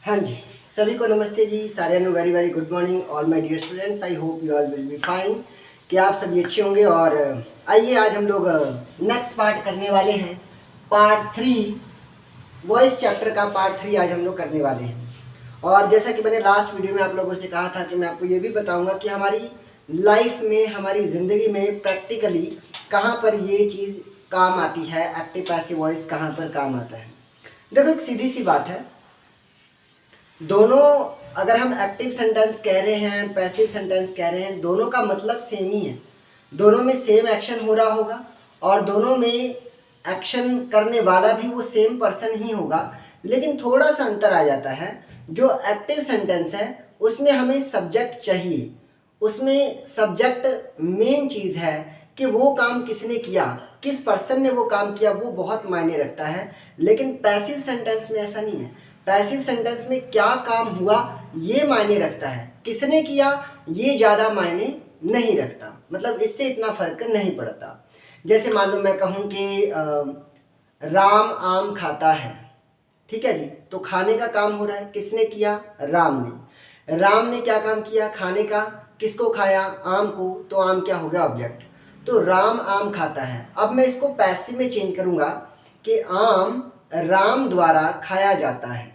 हाँ जी, सभी को नमस्ते जी। सारे नो very very good morning all my dear students. I hope you all will be fine, कि आप सभी अच्छे होंगे। और आइए आज हम लोग नेक्स्ट पार्ट करने वाले हैं। पार्ट 3 वॉइस चैप्टर का पार्ट 3 आज हम लोग करने वाले हैं। और जैसा कि मैंने लास्ट वीडियो में आप लोगों से कहा था कि मैं आपको ये भी बताऊंगा कि हमारी लाइफ में, हमारी ज़िंदगी में प्रैक्टिकली कहाँ पर ये चीज़ काम आती है, एक्टिव पैसिव वॉइस कहाँ पर काम आता है। देखो, एक सीधी सी बात है, दोनों अगर हम एक्टिव सेंटेंस कह रहे हैं, पैसिव सेंटेंस कह रहे हैं, दोनों का मतलब सेम ही है। दोनों में सेम एक्शन हो रहा होगा और दोनों में एक्शन करने वाला भी वो सेम पर्सन ही होगा, लेकिन थोड़ा सा अंतर आ जाता है। जो एक्टिव सेंटेंस है उसमें हमें सब्जेक्ट चाहिए, उसमें सब्जेक्ट मेन चीज़ है कि वो काम किसने किया, किस पर्सन ने वो काम किया, वो बहुत मायने रखता है। लेकिन पैसिव सेंटेंस में ऐसा नहीं है। पैसिव सेंटेंस में क्या काम हुआ ये मायने रखता है, किसने किया ये ज़्यादा मायने नहीं रखता। मतलब इससे इतना फर्क नहीं पड़ता। जैसे मान लो मैं कहूँ कि राम आम खाता है, ठीक है जी, तो खाने का काम हो रहा है, किसने किया, राम ने। राम ने क्या काम किया, खाने का, किसको खाया, आम को, तो आम क्या हो गया, ऑब्जेक्ट। तो राम आम खाता है। अब मैं इसको पैसिव में चेंज करूँगा कि आम राम द्वारा खाया जाता है,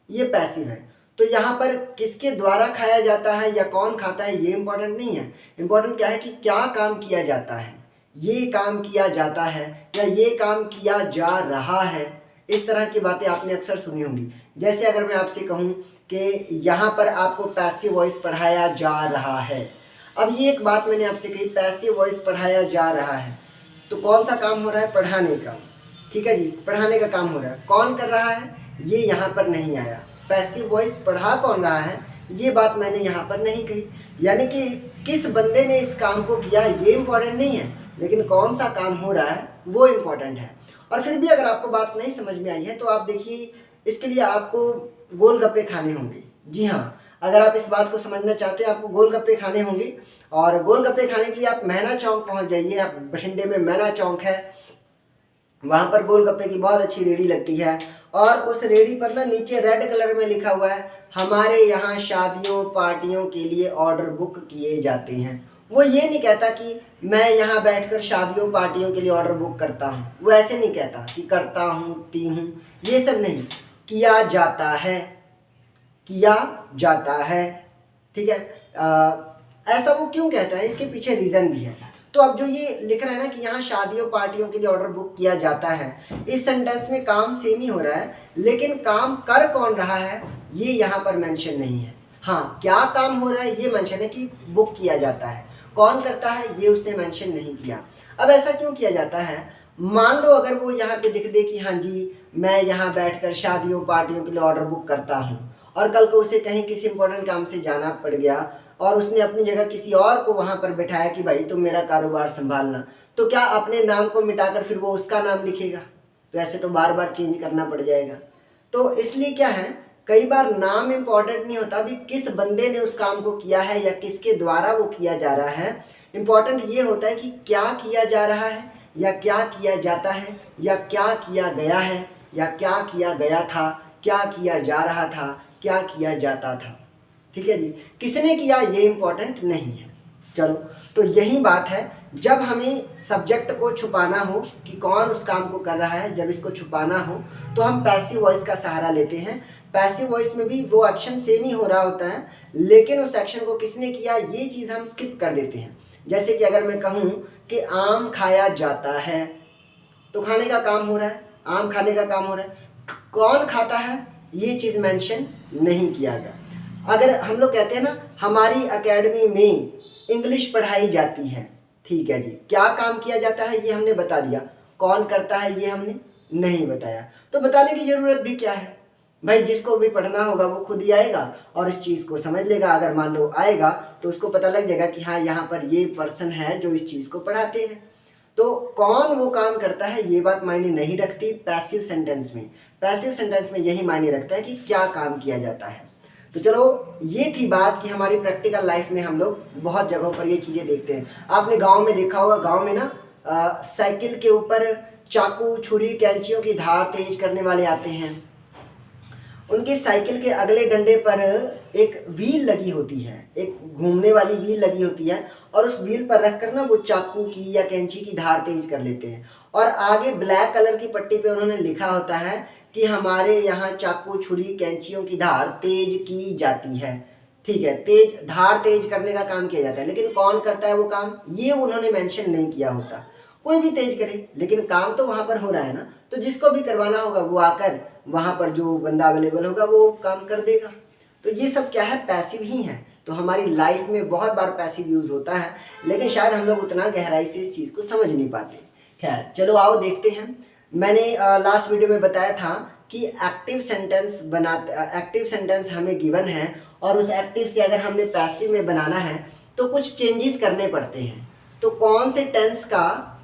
ये पैसिव है। तो यहाँ पर किसके द्वारा खाया जाता है या कौन खाता है ये इंपॉर्टेंट नहीं है। इंपॉर्टेंट क्या है कि क्या काम किया जाता है, ये काम किया जाता है या ये काम किया जा रहा है। इस तरह की बातें आपने अक्सर सुनी होंगी। जैसे अगर मैं आपसे कहूँ कि यहाँ पर आपको पैसिव वॉइस पढ़ाया जा रहा है। अब ये एक बात मैंने आपसे कही, पैसिव वॉइस पढ़ाया जा रहा है, तो कौन सा काम हो रहा है, पढ़ाने का, ठीक है जी, पढ़ाने का काम हो रहा है। कौन कर रहा है ये यहाँ पर नहीं आया। पैसिव वॉइस पढ़ा कौन रहा है ये बात मैंने यहाँ पर नहीं कही। यानी कि किस बंदे ने इस काम को किया ये इंपॉर्टेंट नहीं है, लेकिन कौन सा काम हो रहा है वो इम्पॉर्टेंट है। और फिर भी अगर आपको बात नहीं समझ में आई है तो आप देखिए, इसके लिए आपको गोलगप्पे खाने होंगे। जी हाँ, अगर आप इस बात को समझना चाहते हैं आपको गोलगप्पे खाने होंगे। और गोलगप्पे खाने के लिए आप मैना चौक पहुँच जाइए। आप बठिंडे में मैना चौक है, वहाँ पर गोलगप्पे की बहुत अच्छी रेडी लगती है। और उस रेडी पर ना नीचे रेड कलर में लिखा हुआ है, हमारे यहाँ शादियों पार्टियों के लिए ऑर्डर बुक किए जाते हैं। वो ये नहीं कहता कि मैं यहाँ बैठकर शादियों पार्टियों के लिए ऑर्डर बुक करता हूँ, वो ऐसे नहीं कहता कि करता हूँ, ती हूँ, ये सब नहीं, किया जाता है, किया जाता है, ठीक है। ऐसा वो क्यों कहता है, इसके पीछे रीज़न भी है। तो अब जो ये लिख रहा है ना कि यहाँ शादियों पार्टियों के लिए ऑर्डर बुक किया जाता है, इस सेंटेंस में काम सेम ही हो रहा है, लेकिन काम कर कौन रहा है ये यहाँ पर मेंशन नहीं है। हाँ, क्या काम हो रहा है ये मेंशन है कि बुक किया जाता है। कौन करता है ये उसने मेंशन नहीं किया। अब ऐसा क्यों किया जाता है, मान लो अगर वो यहाँ पे लिख दे कि हाँ जी मैं यहाँ बैठकर शादियों पार्टियों के लिए ऑर्डर बुक करता हूँ, और कल को उसे कहीं किसी इंपॉर्टेंट काम से जाना पड़ गया और उसने अपनी जगह किसी और को वहाँ पर बैठाया कि भाई तुम मेरा कारोबार संभालना, तो क्या अपने नाम को मिटाकर फिर वो उसका नाम लिखेगा? तो ऐसे तो बार बार चेंज करना पड़ जाएगा। तो इसलिए क्या है, कई बार नाम इम्पॉर्टेंट नहीं होता, अभी किस बंदे ने उस काम को किया है या किसके द्वारा वो किया जा रहा है। इम्पॉर्टेंट ये होता है कि क्या किया जा रहा है या क्या किया जाता है या क्या किया गया है या क्या किया गया था, क्या किया जा रहा था, क्या किया जाता था, ठीक है जी। किसने किया ये इम्पोर्टेंट नहीं है। चलो, तो यही बात है, जब हमें सब्जेक्ट को छुपाना हो कि कौन उस काम को कर रहा है, जब इसको छुपाना हो तो हम पैसिव वॉइस का सहारा लेते हैं। पैसिव वॉइस में भी वो एक्शन सेम ही हो रहा होता है, लेकिन उस एक्शन को किसने किया ये चीज़ हम स्किप कर देते हैं। जैसे कि अगर मैं कहूँ कि आम खाया जाता है, तो खाने का काम हो रहा है, आम खाने का काम हो रहा है, कौन खाता है ये चीज़ मेंशन नहीं किया गया। अगर हम लोग कहते हैं ना हमारी एकेडमी में इंग्लिश पढ़ाई जाती है, ठीक है जी, क्या काम किया जाता है ये हमने बता दिया, कौन करता है ये हमने नहीं बताया। तो बताने की ज़रूरत भी क्या है भाई, जिसको भी पढ़ना होगा वो खुद ही आएगा और इस चीज़ को समझ लेगा। अगर मान लो आएगा तो उसको पता लग जाएगा कि हाँ यहाँ पर ये पर्सन है जो इस चीज़ को पढ़ाते हैं। तो कौन वो काम करता है ये बात मायने नहीं रखती पैसिव सेंटेंस में। पैसिव सेंटेंस में यही मायने रखता है कि क्या काम किया जाता है। तो चलो, ये थी बात कि हमारी प्रैक्टिकल लाइफ में हम लोग बहुत जगहों पर ये चीज़ें देखते हैं। आपने गांव में देखा होगा, गांव में ना साइकिल के ऊपर चाकू छुरी कैंचियों की धार तेज करने वाले आते हैं, उनके साइकिल के अगले डंडे पर एक व्हील लगी होती है, एक घूमने वाली व्हील लगी होती है, और उस व्हील पर रखकर ना वो चाकू की या कैंची की धार तेज कर लेते हैं। और आगे ब्लैक कलर की पट्टी पे उन्होंने लिखा होता है कि हमारे यहाँ चाकू, छुरी, कैंचियों की धार तेज की जाती है। ठीक है, तेज धार तेज करने का काम किया जाता है, लेकिन कौन करता है वो काम, ये उन्होंने मेंशन नहीं किया होता। कोई भी तेज करे, लेकिन काम तो वहाँ पर हो रहा है ना, तो जिसको भी करवाना होगा वो आकर वहाँ पर जो बंदा अवेलेबल होगा वो काम कर देगा। तो ये सब क्या है, पैसिव ही है। तो हमारी लाइफ में बहुत बार पैसिव यूज़ होता है, लेकिन शायद हम लोग उतना गहराई से इस चीज़ को समझ नहीं पाते। खैर चलो आओ देखते हैं। मैंने लास्ट वीडियो में बताया था कि एक्टिव सेंटेंस हमें गिवन है, और उस एक्टिव से अगर हमने पैसिव में बनाना है तो कुछ चेंजेस करने पड़ते हैं। तो कौन से टेंस का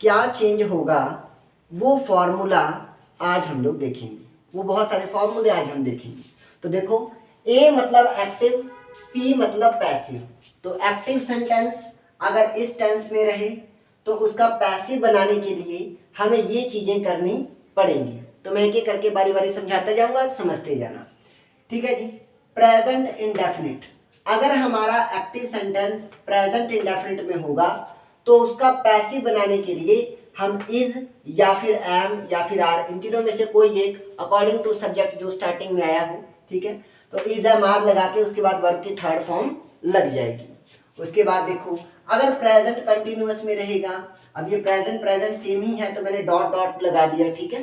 क्या चेंज होगा वो फॉर्मूला आज हम लोग देखेंगे, वो बहुत सारे फॉर्मूले आज हम देखेंगे। तो देखो, ए मतलब एक्टिव, पी मतलब पैसिव। तो एक्टिव सेंटेंस अगर इस टेंस में रहे तो उसका पैसिव बनाने के लिए हमें ये चीज़ें करनी पड़ेंगी। तो मैं एक एक करके बारी बारी समझाता जाऊंगा, आप समझते जाना। ठीक है जी। प्रेजेंट इंडेफिनिट, अगर हमारा एक्टिव सेंटेंस प्रेजेंट इंडेफिनिट में होगा तो उसका पैसिव बनाने के लिए हम इज या फिर एम या फिर आर, इन तीनों में से कोई एक अकॉर्डिंग टू सब्जेक्ट जो स्टार्टिंग में आया हो, ठीक है, तो इज एम आर लगा के उसके बाद वर्ब की थर्ड फॉर्म लग जाएगी। उसके बाद देखो, अगर प्रेजेंट कंटिन्यूअस में रहेगा, अब ये प्रेजेंट सेम ही है तो मैंने डॉट डॉट लगा दिया, ठीक है।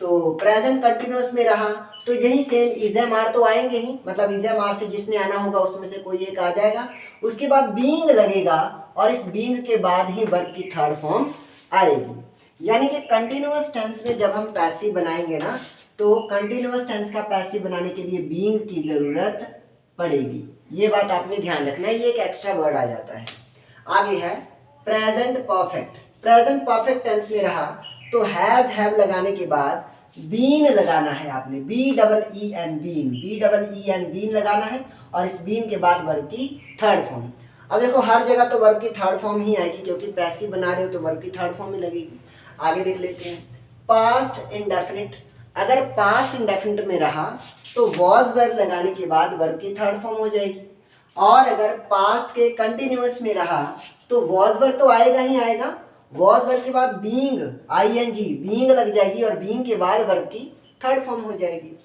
तो प्रेजेंट कंटिन्यूअस में रहा तो यही सेम इज एम आर तो आएंगे ही, मतलब इज एम आर से जिसने आना होगा उसमें से कोई एक आ जाएगा। उसके बाद बीइंग लगेगा और इस बीइंग के बाद ही वर्ब की थर्ड फॉर्म आएगी। यानी कि कंटिन्यूअस टेंस में जब हम पैसिव बनाएंगे ना, तो कंटिन्यूअस टेंस का पैसिव बनाने के लिए बीइंग की जरूरत पड़ेगी। ये बात आपने ध्यान रखना है, ये एक एक्स्ट्रा वर्ड आ जाता है। आगे है present perfect. Present perfect tense में रहा तो हैज हैव लगाने के बाद बीन लगाना है आपने, B double E N been, B double E N been लगाना है, और इस बीन के बाद वर्ब की थर्ड फॉर्म। अब देखो हर जगह तो वर्ब की थर्ड फॉर्म ही आएगी, क्योंकि पैसिव बना रहे हो तो वर्ब की थर्ड फॉर्म ही लगेगी। आगे देख लेते हैं पास्ट इंडेफिनिट। अगर पास्ट इंडेफिनिट में रहा तो वॉज वर्ब लगाने के बाद वर्ब की थर्ड फॉर्म हो जाएगी, और अगर पास्ट के कंटिन्यूअस में रहा तो वॉज वर्ब तो आएगा ही आएगा, वॉज वर्ब के बाद बीइंग आईएनजी बीइंग लग जाएगी और बीइंग के बाद वर्ब की थर्ड फॉर्म हो जाएगी।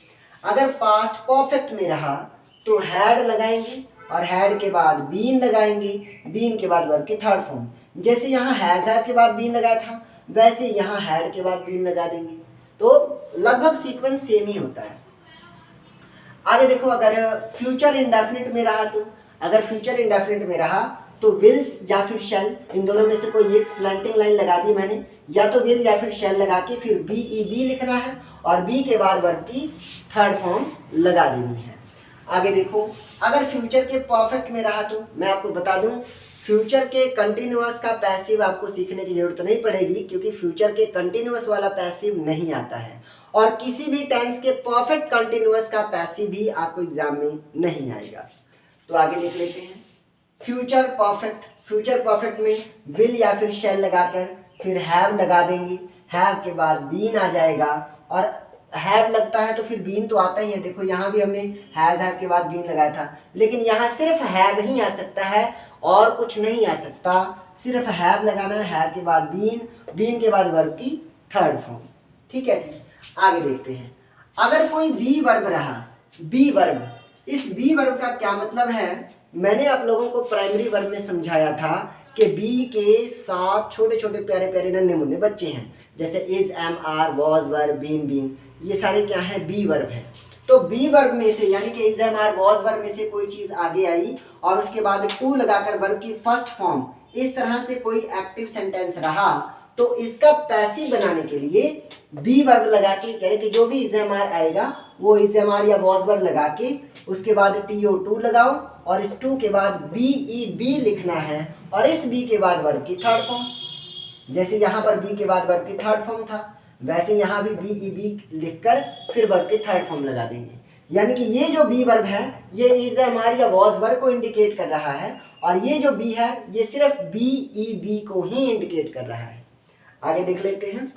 अगर पास्ट परफेक्ट में रहा तो हैड लगाएंगे और हैड के बाद बीन लगाएंगे, बीन के बाद वर्ब की थर्ड फॉर्म। जैसे यहाँ हैज हैव के बाद बीन लगाया था वैसे यहाँ हैड के बाद बीन लगा देंगे, तो लगभग सीक्वेंस सेम ही होता है। आगे देखो, अगर फ्यूचर इंडेफिनिट में रहा तो, अगर फ्यूचर इंडेफिनिट में रहा तो विल या फिर शेल, इन दोनों में से कोई एक स्लैंटिंग लाइन लगा दी मैंने, या तो विल या फिर शेल लगा के फिर बी ई बी लिखना है और बी के बाद वर्ब की थर्ड फॉर्म लगा देनी है। आगे देखो, अगर फ्यूचर के परफेक्ट में रहा तो मैं आपको बता दूं, फ्यूचर के कंटिन्यूअस का पैसिव आपको सीखने की जरूरत नहीं पड़ेगी, क्योंकि फ्यूचर के कंटिन्यूअस वाला पैसिव नहीं आता है, और किसी भी टेंस के परफेक्ट कंटिन्यूअस का पैसिव भी आपको एग्जाम में नहीं आएगा। तो आगे देख लेते हैं फ्यूचर परफेक्ट। फ्यूचर परफेक्ट में विल या फिर शेल लगाकर फिर हैव लगा देंगे, हैव के बाद बीन आ जाएगा, और हैव लगता है तो फिर बीन तो आता ही है। देखो यहाँ भी हमने हैज हैव के बाद बीन लगाया था, लेकिन यहाँ सिर्फ हैव ही आ सकता है और कुछ नहीं आ सकता, सिर्फ हैव लगाना है, हैव के बाद बीन, बीन के बाद वर्ब की थर्ड फॉर्म। ठीक है जी। आगे देखते हैं, अगर कोई बी वर्ब रहा, बी वर्ब, इस बी वर्ब का क्या मतलब है, मैंने आप लोगों को प्राइमरी वर्ब में समझाया था कि बी के साथ छोटे छोटे प्यारे प्यारे नन्हे मुन्ने बच्चे हैं, जैसे is am are was verb been been, ये सारे क्या हैं, बी वर्ब हैं। तो बी वर्ब में से यानी कि is am are was verb में से कोई चीज़ आगे आई और उसके बाद टू लगाकर वर्ब की फर्स्ट फॉर्म, इस तरह से कोई एक्टिव सेंटेंस रहा तो इसका पैसिव बनाने के लिए बी वर्ब लगा के, यानी कि जो भी इज एम आर आएगा वो इज एम आर या वॉज वर्ब लगा के उसके बाद टीओ टू लगाओ और इस टू के बाद बी ई बी लिखना है और इस बी के बाद वर्ब की थर्ड फॉर्म। जैसे यहाँ पर बी के बाद वर्ब की थर्ड फॉर्म था वैसे यहाँ भी बी ई बी लिखकर फिर वर्ब की थर्ड फॉर्म लगा देंगे। यानी कि ये जो बी वर्ब है ये इज एम आर या वॉज वर्ब को इंडिकेट कर रहा है और ये जो बी है ये सिर्फ बी ई बी को ही इंडिकेट कर रहा है। आगे देख लेते हैं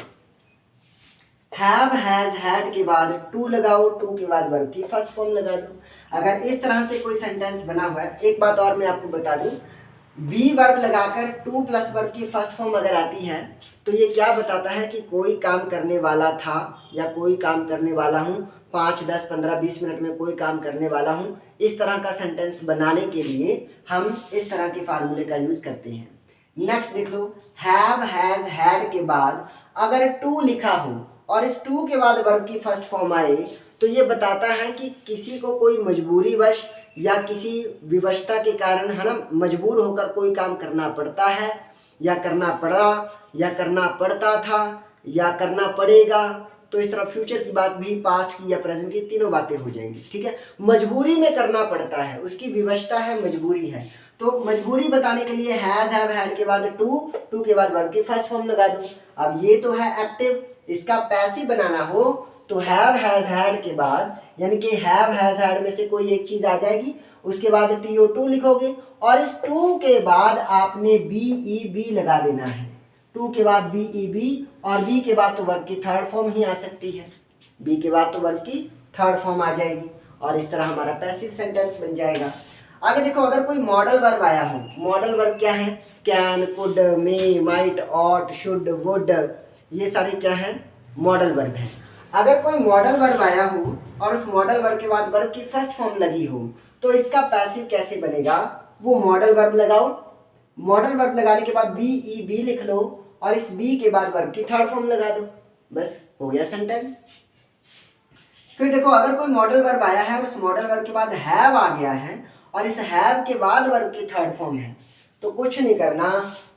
हैव हैज हैड के बाद टू लगाओ, टू के बाद वर्ब की फर्स्ट फॉर्म लगा दो। अगर इस तरह से कोई सेंटेंस बना हुआ है, एक बात और मैं आपको बता दूं, बी वर्ब लगाकर टू प्लस वर्ब की फर्स्ट फॉर्म अगर आती है तो ये क्या बताता है कि कोई काम करने वाला था या कोई काम करने वाला हूँ, 5, 10, 15, 20 मिनट में कोई काम करने वाला हूँ। इस तरह का सेंटेंस बनाने के लिए हम इस तरह के फार्मूले का यूज़ करते हैं। नेक्स्ट देख लो, हैव हैज हैड के बाद अगर टू लिखा हो और इस टू के बाद वर्ब की फर्स्ट फॉर्म आए तो ये बताता है कि किसी को कोई मजबूरी वश या किसी विवशता के कारण, है ना, मजबूर होकर कोई काम करना पड़ता है, या करना पड़ा, या करना पड़ता था, या करना पड़ेगा। तो इस तरह फ्यूचर की बात भी, पास्ट की या प्रेजेंट की, तीनों बातें हो जाएंगी। ठीक है, मजबूरी में करना पड़ता है, उसकी विवशता है, मजबूरी है। तो मजबूरी बताने के लिए हैज हैव हैड के बाद टू, टू के बाद वर्ब की फर्स्ट फॉर्म लगा दो। अब ये तो है एक्टिव, इसका पैसिव बनाना हो तो हैव हैज हैड के बाद, यानी कि हैव हैज हैड में से कोई एक चीज आ जाएगी, उसके बाद TO2 लिखोगे और इस टू के बाद आपने BEB लगा देना है। टू के बाद BEB और बी के बाद तो वर्ब की थर्ड फॉर्म ही आ सकती है, बी के बाद तो वर्ब की थर्ड फॉर्म आ जाएगी और इस तरह हमारा पैसिव सेंटेंस बन जाएगा। आगे देखो, अगर कोई मॉडल वर्ब आया हो, मॉडल वर्ब क्या है, can, could, may, might, ought, should, would, ये सारे क्या है, मॉडल वर्ब है। अगर कोई मॉडल वर्ब आया हो और उस मॉडल वर्ब के बाद वर्ब की फर्स्ट फॉर्म लगी हो तो इसका पैसिव कैसे बनेगा, वो मॉडल वर्ब लगाओ, मॉडल वर्ब लगाने के बाद BEB लिख लो और इस बी के बाद वर्ब की थर्ड फॉर्म लगा दो, बस हो गया सेंटेंस। फिर देखो, अगर कोई मॉडल वर्ब आया है और उस मॉडल वर्ब के बाद हैव आ गया है और इस हैव के बाद वर्ब की थर्ड फॉर्म है तो कुछ नहीं करना,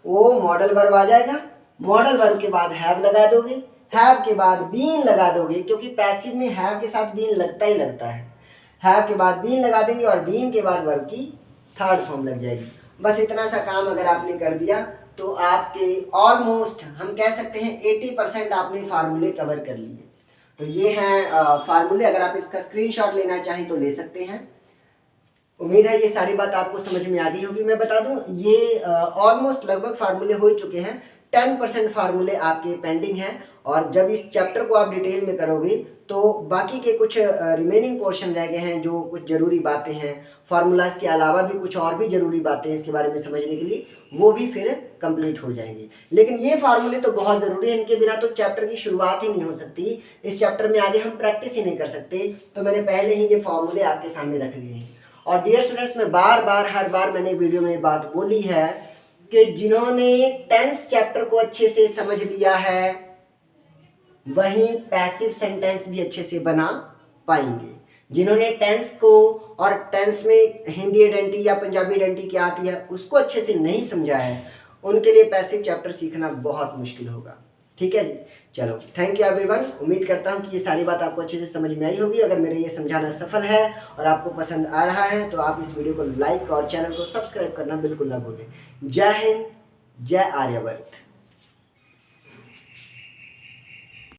वो मॉडल वर्ब आ जाएगा, मॉडल वर्ब के बाद हैव लगा दोगे, हैव के बाद बीन लगा दोगे, क्योंकि पैसिव में हैव के साथ बीन लगता ही लगता है। हैव के बाद बीन लगा देंगे और बीन के बाद वर्ब की थर्ड फॉर्म लग जाएगी। बस इतना सा काम अगर आपने कर दिया तो आपके ऑलमोस्ट हम कह सकते हैं 80% आपने फार्मूले कवर कर लिए। तो ये हैं फार्मूले, अगर आप इसका स्क्रीनशॉट लेना चाहें तो ले सकते हैं। उम्मीद है ये सारी बात आपको समझ में आ गई होगी। मैं बता दूं, ये ऑलमोस्ट लगभग फार्मूले हो चुके हैं, 10% फार्मूले आपके पेंडिंग हैं और जब इस चैप्टर को आप डिटेल में करोगे तो बाकी के कुछ रिमेनिंग पोर्शन रह गए हैं, जो कुछ ज़रूरी बातें हैं, फार्मूलाज के अलावा भी कुछ और भी ज़रूरी बातें हैं इसके बारे में समझने के लिए, वो भी फिर कंप्लीट हो जाएंगे। लेकिन ये फार्मूले तो बहुत ज़रूरी है, इनके बिना तो चैप्टर की शुरुआत ही नहीं हो सकती, इस चैप्टर में आगे हम प्रैक्टिस ही नहीं कर सकते। तो मैंने पहले ही ये फार्मूले आपके सामने रख दिए हैं। और डियर स्टूडेंट्स, मैं बार बार हर बार मैंने वीडियो में बात बोली है कि जिन्होंने टेंस चैप्टर को अच्छे से समझ लिया है वहीं पैसिव सेंटेंस भी अच्छे से बना पाएंगे। जिन्होंने टेंस को और टेंस में हिंदी आइडेंटिटी या पंजाबी आइडेंटिटी क्या आती है उसको अच्छे से नहीं समझा है, उनके लिए पैसिव चैप्टर सीखना बहुत मुश्किल होगा। ठीक है जी, चलो थैंक यू एवरीवन। उम्मीद करता हूँ कि ये सारी बात आपको अच्छे से समझ में आई होगी। अगर मेरे ये समझाना सफल है और आपको पसंद आ रहा है तो आप इस वीडियो को लाइक और चैनल को सब्सक्राइब करना बिल्कुल ना भूलें। जय हिंद, जय आर्यवर्त।